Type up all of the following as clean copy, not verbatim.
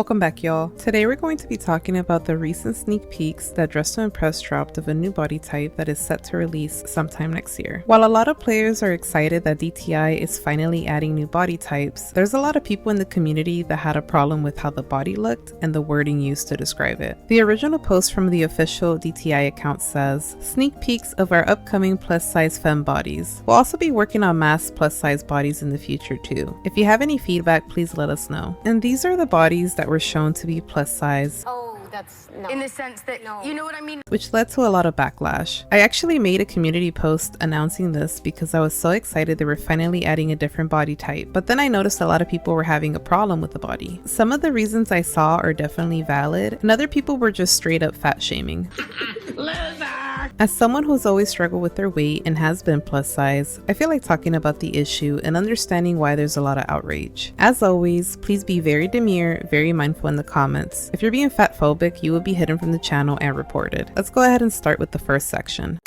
Welcome back, y'all. Today we're going to be talking about the recent sneak peeks that Dress to Impress dropped of a new body type that is set to release sometime next year. While a lot of players are excited that DTI is finally adding new body types, there's a lot of people in the community that had a problem with how the body looked and the wording used to describe it. The original post from the official DTI account says, "Sneak peeks of our upcoming plus-size femme bodies. We'll also be working on mass plus-size bodies in the future too. If you have any feedback, please let us know." And these are the bodies that were shown to be plus size. Oh, that's no. In the sense that, no. You know what I mean? Which led to a lot of backlash. I actually made a community post announcing this because I was so excited they were finally adding a different body type, but then I noticed a lot of people were having a problem with the body. Some of the reasons I saw are definitely valid, and other people were just straight up fat shaming. As someone who's always struggled with their weight and has been plus size, I feel like talking about the issue and understanding why there's a lot of outrage. As always, please be very demure, very mindful in the comments. If you're being fat phobic, you will be hidden from the channel and reported. Let's go ahead and start with the first section.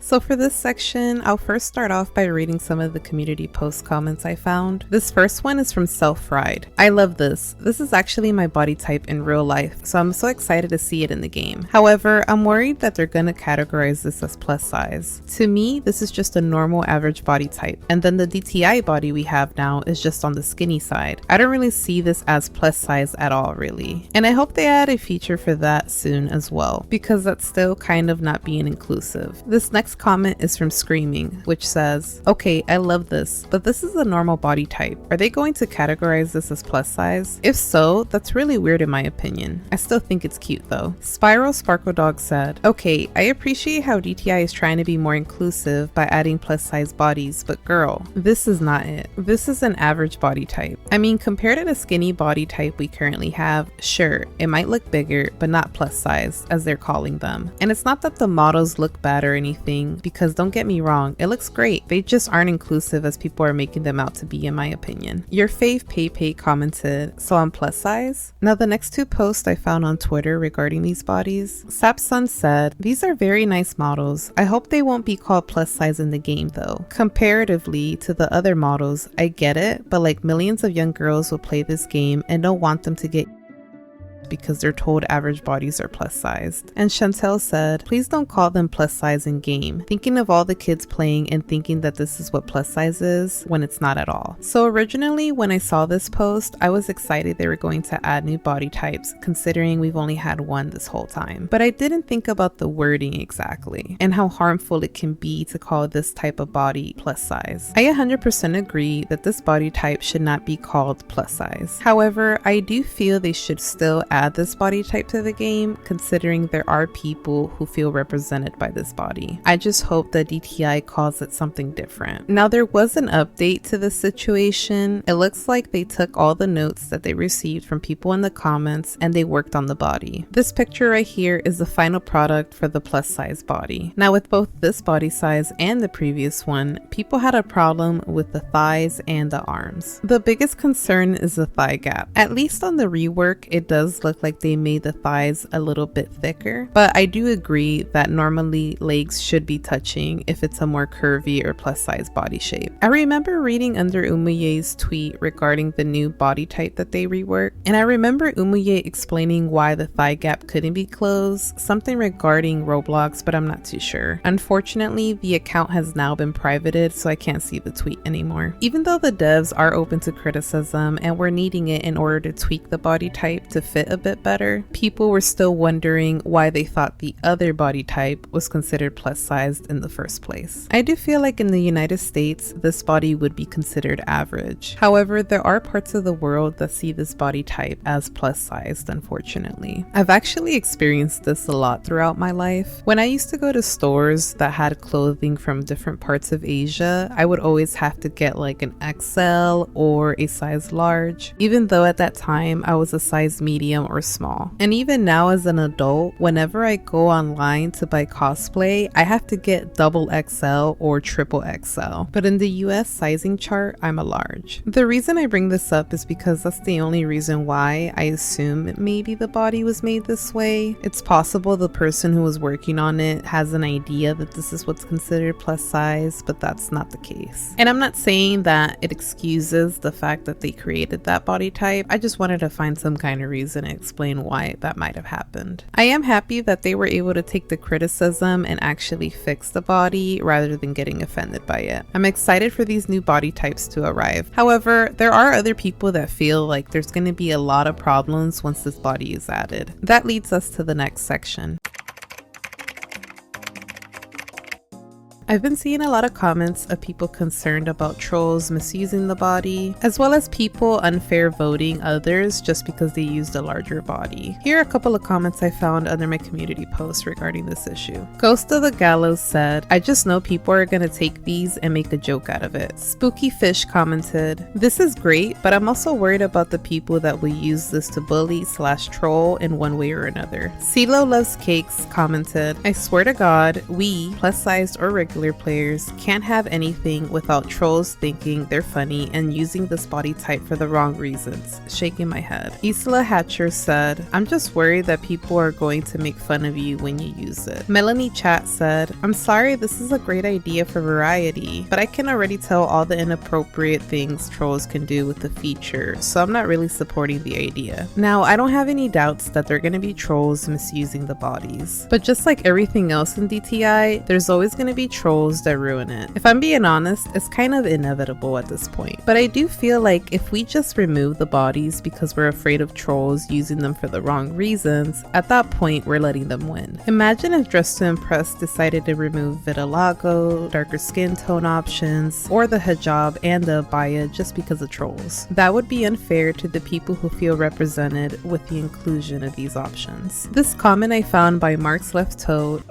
So for this section, I'll first start off by reading some of the community post comments I found. This first one is from Self-Fried. "I love this. This is actually my body type in real life, so I'm so excited to see it in the game. However, I'm worried that they're gonna categorize this as plus size. To me, this is just a normal average body type, and then the DTI body we have now is just on the skinny side. I don't really see this as plus size at all, really. And I hope they add a feature for that soon as well, because that's still kind of not being inclusive." This next comment is from Screaming, which says, "Okay, I love this, but this is a normal body type. Are they going to categorize this as plus size? If so, that's really weird in my opinion. I still think it's cute though." Spiral Sparkle Dog said, "Okay, I appreciate how DTI is trying to be more inclusive by adding plus size bodies, but girl, this is not it. This is an average body type. I mean, compared to the skinny body type we currently have, sure, it might look bigger, but not plus size, as they're calling them. And it's not that the models look bad or anything, because don't get me wrong, it looks great. They just aren't inclusive as people are making them out to be, in my opinion." Your fave Pay commented, "So I'm plus size?" Now the next two posts I found on Twitter regarding these bodies, Sapsun said, "These are very nice models. I hope they won't be called plus size in the game though. Comparatively to the other models, I get it, but like millions of young girls will play this game and don't want them to get because they're told average bodies are plus sized." And Chantel said, "Please don't call them plus size in game. Thinking of all the kids playing and thinking that this is what plus size is when it's not at all." So originally when I saw this post, I was excited they were going to add new body types considering we've only had one this whole time. But I didn't think about the wording exactly and how harmful it can be to call this type of body plus size. I 100% agree that this body type should not be called plus size. However, I do feel they should still add this body type to the game, considering there are people who feel represented by this body. I just hope that DTI calls it something different. Now there was an update to this situation. It looks like they took all the notes that they received from people in the comments and they worked on the body. This picture right here is the final product for the plus size body. Now with both this body size and the previous one, people had a problem with the thighs and the arms. The biggest concern is the thigh gap. At least on the rework, it does look like they made the thighs a little bit thicker, but I do agree that normally legs should be touching if it's a more curvy or plus size body shape. I remember reading under Umuye's tweet regarding the new body type that they reworked, and I remember Umuye explaining why the thigh gap couldn't be closed, something regarding Roblox, but I'm not too sure. Unfortunately, the account has now been privated, so I can't see the tweet anymore. Even though the devs are open to criticism and we're needing it in order to tweak the body type to fit a bit better, people were still wondering why they thought the other body type was considered plus sized in the first place. I do feel like in the United States, this body would be considered average. However, there are parts of the world that see this body type as plus sized, unfortunately. I've actually experienced this a lot throughout my life. When I used to go to stores that had clothing from different parts of Asia, I would always have to get like an XL or a size large, even though at that time I was a size medium medium, or small. And even now as an adult, whenever I go online to buy cosplay, I have to get double XL or triple XL. But in the US sizing chart, I'm a large. The reason I bring this up is because that's the only reason why I assume maybe the body was made this way. It's possible the person who was working on it has an idea that this is what's considered plus size, but that's not the case. And I'm not saying that it excuses the fact that they created that body type. I just wanted to find some kind of reason to explain why that might have happened. I am happy that they were able to take the criticism and actually fix the body rather than getting offended by it. I'm excited for these new body types to arrive. However, there are other people that feel like there's going to be a lot of problems once this body is added. That leads us to the next section. I've been seeing a lot of comments of people concerned about trolls misusing the body, as well as people unfair voting others just because they used a larger body. Here are a couple of comments I found under my community post regarding this issue. Ghost of the Gallows said, "I just know people are gonna take these and make a joke out of it." Spooky Fish commented, "This is great, but I'm also worried about the people that will use this to bully/troll in one way or another." CeeLo Loves Cakes commented, "I swear to God, we, plus-sized or regular players, can't have anything without trolls thinking they're funny and using this body type for the wrong reasons." Shaking my head. Isla Hatcher said, "I'm just worried that people are going to make fun of you when you use it." Melanie Chat said, "I'm sorry, this is a great idea for variety, but I can already tell all the inappropriate things trolls can do with the feature, so I'm not really supporting the idea." Now, I don't have any doubts that there are going to be trolls misusing the bodies, but just like everything else in DTI, there's always going to be trolls that ruin it. If I'm being honest, it's kind of inevitable at this point. But I do feel like if we just remove the bodies because we're afraid of trolls using them for the wrong reasons, at that point we're letting them win. Imagine if Dress to Impress decided to remove vitiligo, darker skin tone options, or the hijab and the abaya just because of trolls. That would be unfair to the people who feel represented with the inclusion of these options. This comment I found by Mark's Left Toe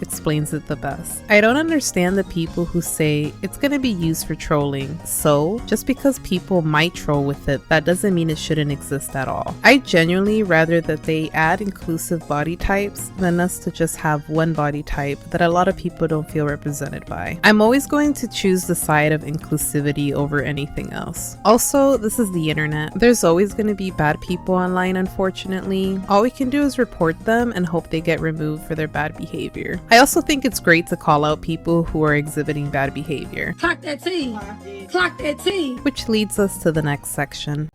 explains it the best. "I don't understand the people who say it's going to be used for trolling. So, just because people might troll with it, that doesn't mean it shouldn't exist at all. I genuinely rather that they add inclusive body types than us to just have one body type that a lot of people don't feel represented by. I'm always going to choose the side of inclusivity over anything else. Also, this is the internet. There's always going to be bad people online, unfortunately. All we can do is report them and hope they get removed for their bad behavior. I also think it's great to call out people who are exhibiting bad behavior." Clock that T. Clock that T. Which leads us to the next section.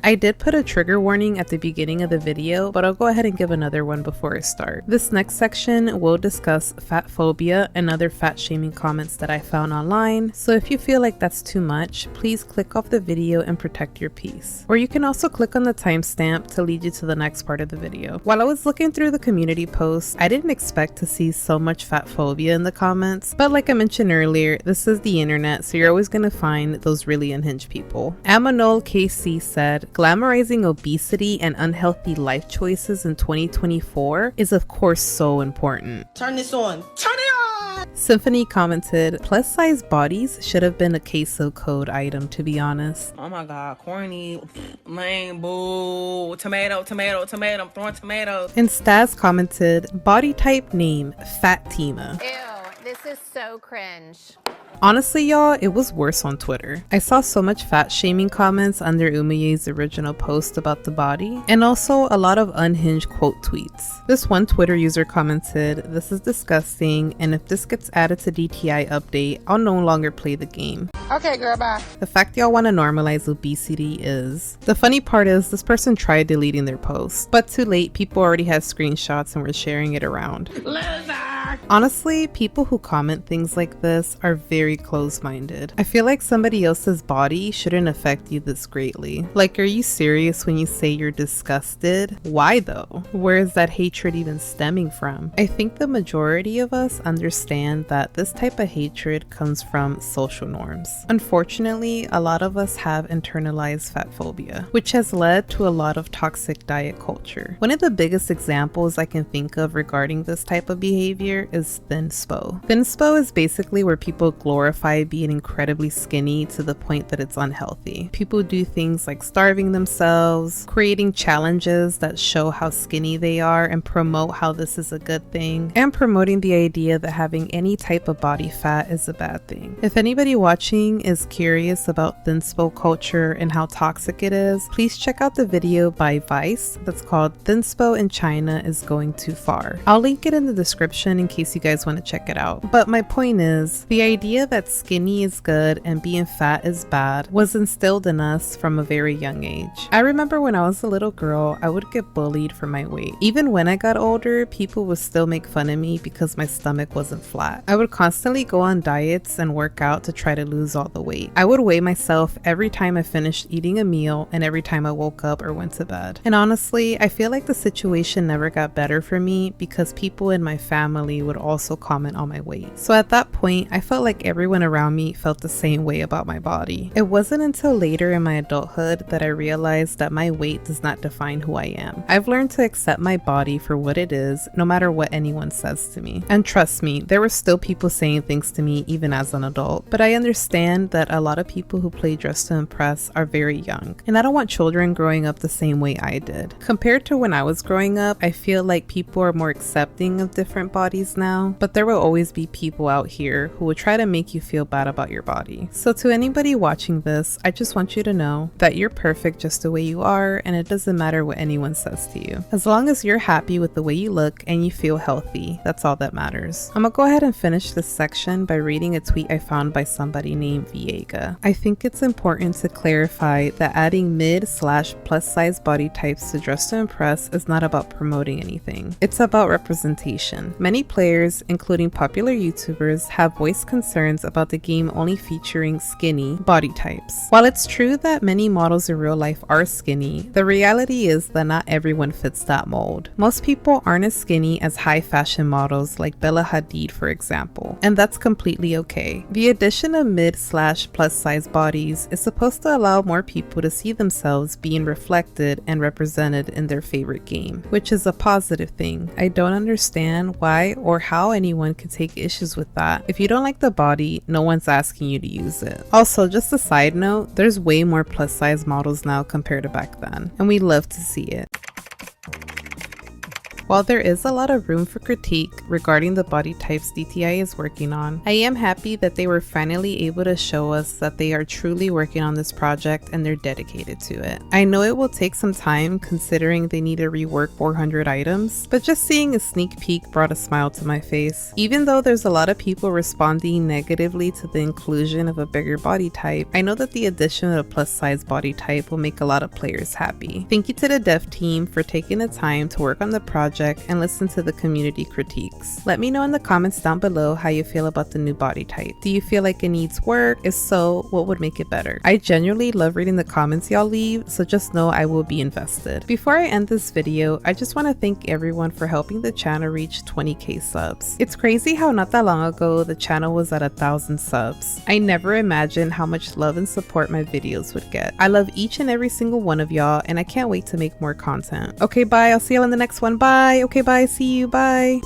I did put a trigger warning at the beginning of the video, but I'll go ahead and give another one before I start. This next section will discuss fat phobia and other fat shaming comments that I found online, so if you feel like that's too much, please click off the video and protect your peace. Or you can also click on the timestamp to lead you to the next part of the video. While I was looking through the community posts, I didn't expect to see so much fat phobia in the comments, but like I mentioned earlier, this is the internet, so you're always going to find those really unhinged people. Amanol KC said, "Glamorizing obesity and unhealthy life choices in 2024 is of course so important." Turn this on. Turn it on! Symphony commented, "Plus size bodies should have been a queso code item, to be honest." Oh my god, corny, lame, boo, tomato, tomato, tomato, I'm throwing tomatoes. And Staz commented, "Body type name, Fatima." Ew, this is so cringe. Honestly, y'all, it was worse on Twitter. I saw so much fat shaming comments under Umaye's original post about the body, and also a lot of unhinged quote tweets. This one Twitter user commented, "This is disgusting, and if this gets added to DTI update, I'll no longer play the game." Okay, girl, bye. The fact y'all want to normalize obesity is... The funny part is, this person tried deleting their post, but too late, people already had screenshots and were sharing it around. Loser! Honestly, people who comment things like this are very close-minded. I feel like somebody else's body shouldn't affect you this greatly. Like, are you serious when you say you're disgusted? Why though? Where is that hatred even stemming from? I think the majority of us understand that this type of hatred comes from social norms. bodies. Unfortunately, a lot of us have internalized fat phobia, which has led to a lot of toxic diet culture. One of the biggest examples I can think of regarding this type of behavior is thinspo. Thinspo is basically where people glorify being incredibly skinny to the point that it's unhealthy. People do things like starving themselves, creating challenges that show how skinny they are and promote how this is a good thing, and promoting the idea that having any type of body fat is a bad thing. If anybody watching is curious about thinspo culture and how toxic it is, please check out the video by Vice that's called Thinspo in China is Going Too Far. I'll link it in the description in case you guys want to check it out. But my point is, the idea that skinny is good and being fat is bad was instilled in us from a very young age. I remember when I was a little girl, I would get bullied for my weight. Even when I got older, people would still make fun of me because my stomach wasn't flat. I would constantly go on diets and work out to try to lose all the weight. I would weigh myself every time I finished eating a meal and every time I woke up or went to bed. And honestly, I feel like the situation never got better for me because people in my family would also comment on my weight. So at that point, I felt like everyone around me felt the same way about my body. It wasn't until later in my adulthood that I realized that my weight does not define who I am. I've learned to accept my body for what it is, no matter what anyone says to me. And trust me, there were still people saying things to me even as an adult. But I understand that a lot of people who play Dress to Impress are very young, and I don't want children growing up the same way I did. Compared to when I was growing up, I feel like people are more accepting of different bodies now, but there will always be people out here who will try to make you feel bad about your body. So to anybody watching this, I just want you to know that you're perfect just the way you are, and it doesn't matter what anyone says to you. As long as you're happy with the way you look and you feel healthy, that's all that matters. I'm gonna go ahead and finish this section by reading a tweet I found by somebody named Viega. I think it's important to clarify that adding mid/plus size body types to Dress to Impress is not about promoting anything. It's about representation. Many players, including popular YouTubers, have voiced concerns about the game only featuring skinny body types. While it's true that many models in real life are skinny, the reality is that not everyone fits that mold. Most people aren't as skinny as high fashion models like Bella Hadid, for example, and that's completely okay. The addition of mid/plus size bodies is supposed to allow more people to see themselves being reflected and represented in their favorite game, which is a positive thing. I don't understand why or how anyone could take issues with that. If you don't like the body, no one's asking you to use it. Also, just a side note, there's way more plus size models now compared to back then, and we love to see it. While there is a lot of room for critique regarding the body types DTI is working on, I am happy that they were finally able to show us that they are truly working on this project and they're dedicated to it. I know it will take some time considering they need to rework 400 items, but just seeing a sneak peek brought a smile to my face. Even though there's a lot of people responding negatively to the inclusion of a bigger body type, I know that the addition of a plus size body type will make a lot of players happy. Thank you to the dev team for taking the time to work on the project and listen to the community critiques. Let me know in the comments down below how you feel about the new body type. Do you feel like it needs work? If so, what would make it better? I genuinely love reading the comments y'all leave, so just know I will be invested. Before I end this video, I just want to thank everyone for helping the channel reach 20k subs. It's crazy how not that long ago the channel was at 1,000 subs. I never imagined how much love and support my videos would get. I love each and every single one of y'all, and I can't wait to make more content. Okay, bye. I'll see y'all in the next one. Bye. Okay, bye. See you. Bye.